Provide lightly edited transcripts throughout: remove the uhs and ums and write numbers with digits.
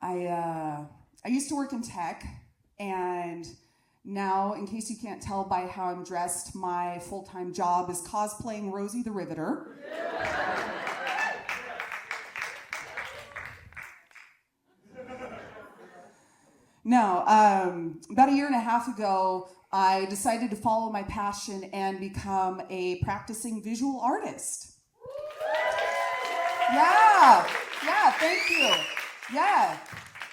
I used to work in tech, and now, in case you can't tell by how I'm dressed, my full-time job is cosplaying Rosie the Riveter. No, about a year and a half ago, I decided to follow my passion and become a practicing visual artist. Yeah, thank you. Yeah.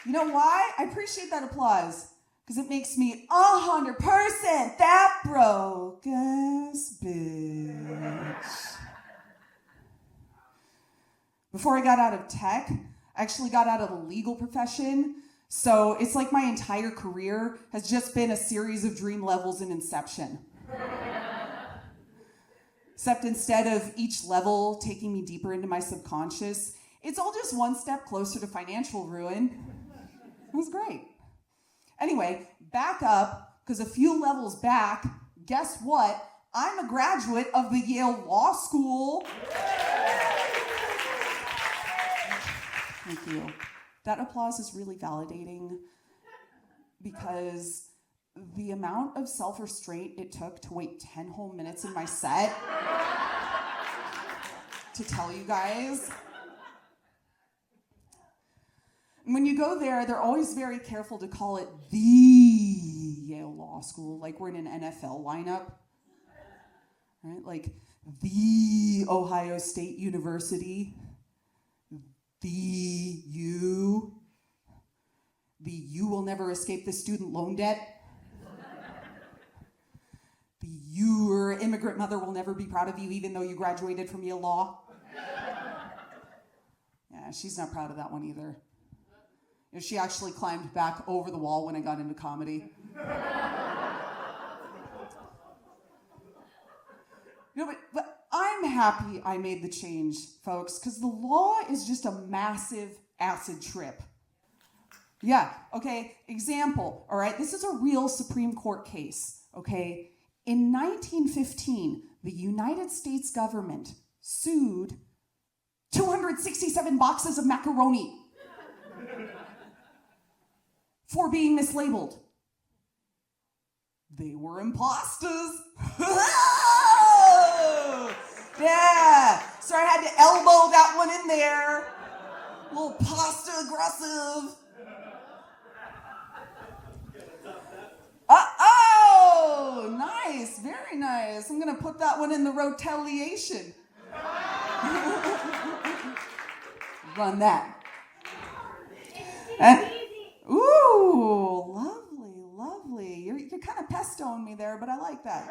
You know why? I appreciate that applause. Because it makes me 100% that broke ass bitch. Before I got out of tech, I actually got out of the legal profession. So it's like my entire career has just been a series of dream levels in Inception. Except instead of each level taking me deeper into my subconscious, it's all just one step closer to financial ruin. It was great. Anyway, back up, because a few levels back, guess what? I'm a graduate of the Yale Law School. Thank you. That applause is really validating because the amount of self-restraint it took to wait 10 whole minutes in my set to tell you guys. And when you go there, they're always very careful to call it the Yale Law School, like we're in an NFL lineup, right? Like the Ohio State University, the U will never escape the student loan debt, your immigrant mother will never be proud of you even though you graduated from Yale Law. Yeah, she's not proud of that one either. You know, she actually climbed back over the wall when I got into comedy. But I'm happy I made the change, folks, because the law is just a massive acid trip. Yeah, okay, example, all right? This is a real Supreme Court case, okay? In 1915, the United States government sued 267 boxes of macaroni for being mislabeled. They were imposters. Yeah, so I had to elbow that one in there. A little pasta aggressive. Oh, nice, very nice. I'm gonna put that one in the retaliation. Run that. And, ooh, lovely. You're kind of pestoing me there, but I like that.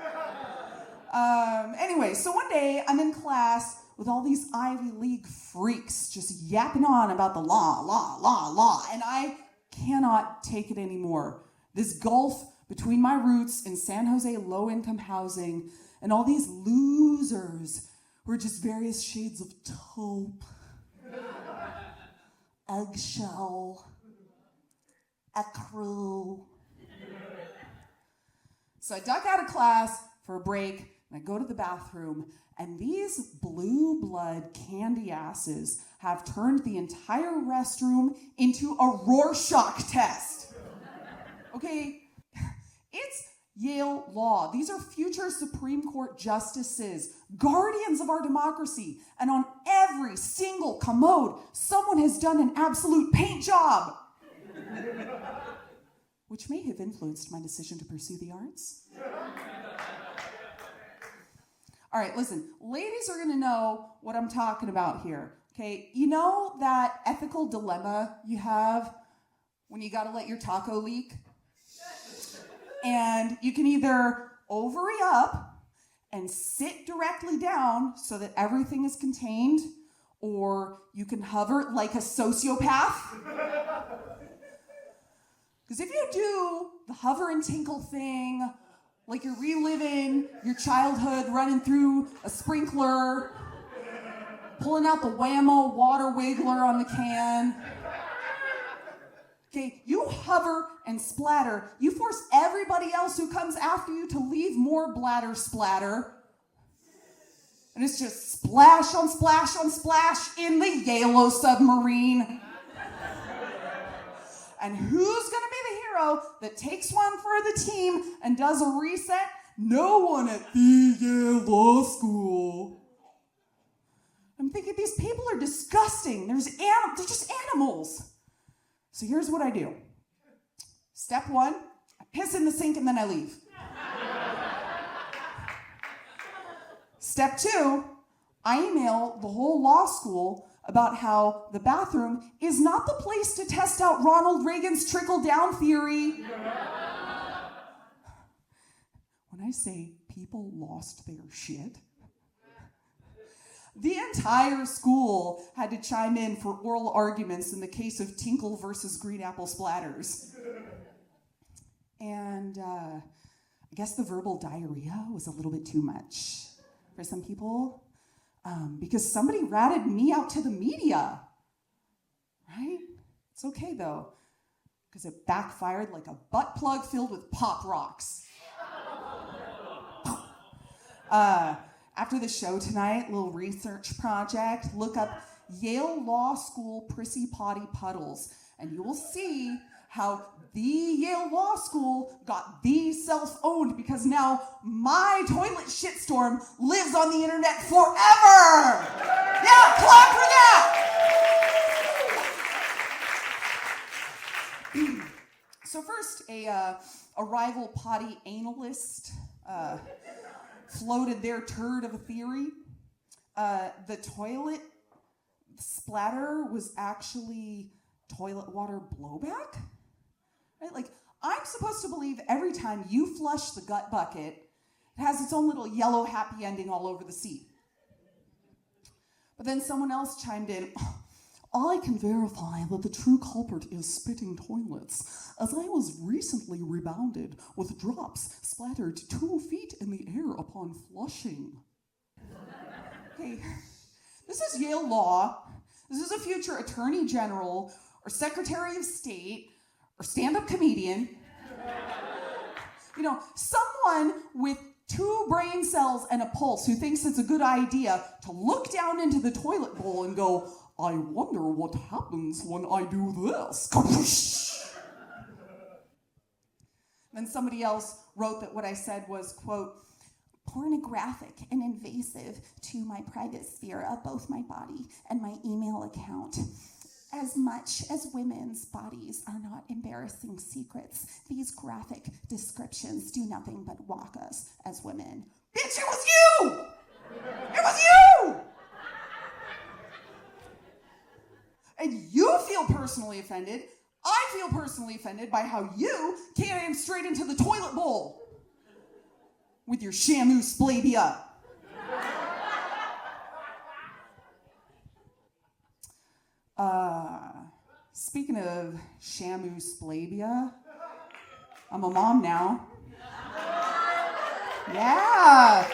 Anyway, so one day I'm in class with all these Ivy League freaks just yapping on about the law, and I cannot take it anymore. This gulf between my roots in San Jose low-income housing and all these losers who are just various shades of taupe, eggshell, ecru. So I duck out of class for a break, and I go to the bathroom, and these blue blood candy asses have turned the entire restroom into a Rorschach test. Okay, it's Yale Law. These are future Supreme Court justices, guardians of our democracy, and on every single commode, someone has done an absolute paint job. Which may have influenced my decision to pursue the arts. All right, listen, ladies are gonna know what I'm talking about here, okay? You know that ethical dilemma you have when you gotta let your taco leak? And you can either ovary up and sit directly down so that everything is contained, or you can hover like a sociopath. Because if you do the hover and tinkle thing, like you're reliving your childhood, running through a sprinkler, pulling out the Whammo water wiggler on the can. Okay, you hover and splatter. You force everybody else who comes after you to leave more bladder splatter. And it's just splash on splash on splash in the Yale submarine. And who's going to be the hero that takes one for the team and does a reset? No one at the Yale Law School. I'm thinking these people are disgusting. They're just animals. So here's what I do. Step 1, I piss in the sink and then I leave. Step 2, I email the whole law school about how the bathroom is not the place to test out Ronald Reagan's trickle-down theory. When I say people lost their shit, the entire school had to chime in for oral arguments in the case of Tinkle versus Green Apple Splatters. And I guess the verbal diarrhea was a little bit too much for some people. Because somebody ratted me out to the media, right? It's okay though, because it backfired like a butt plug filled with pop rocks. After the show tonight, little research project, look up Yale Law School Prissy Potty Puddles, and you will see how the Yale Law School got the self-owned because now my toilet shitstorm lives on the internet forever. Yeah, clap for that. So first, a rival potty analyst floated their turd of a theory. The toilet splatter was actually toilet water blowback. Right? Like, I'm supposed to believe every time you flush the gut bucket, it has its own little yellow happy ending all over the seat. But then someone else chimed in, I can verify that the true culprit is spitting toilets, as I was recently rebounded with drops splattered 2 feet in the air upon flushing. Hey, this is Yale Law. This is a future attorney general or secretary of state or stand-up comedian. You know, someone with 2 brain cells and a pulse who thinks it's a good idea to look down into the toilet bowl and go, I wonder what happens when I do this. Then somebody else wrote that what I said was, quote, pornographic and invasive to my private sphere of both my body and my email account. As much as women's bodies are not embarrassing secrets, these graphic descriptions do nothing but mock us as women. Bitch, it was you! It was you! And you feel personally offended. I feel personally offended by how you can't aim straight into the toilet bowl with your shamu splabia. Speaking of shamu splabia, I'm a mom now. Yeah.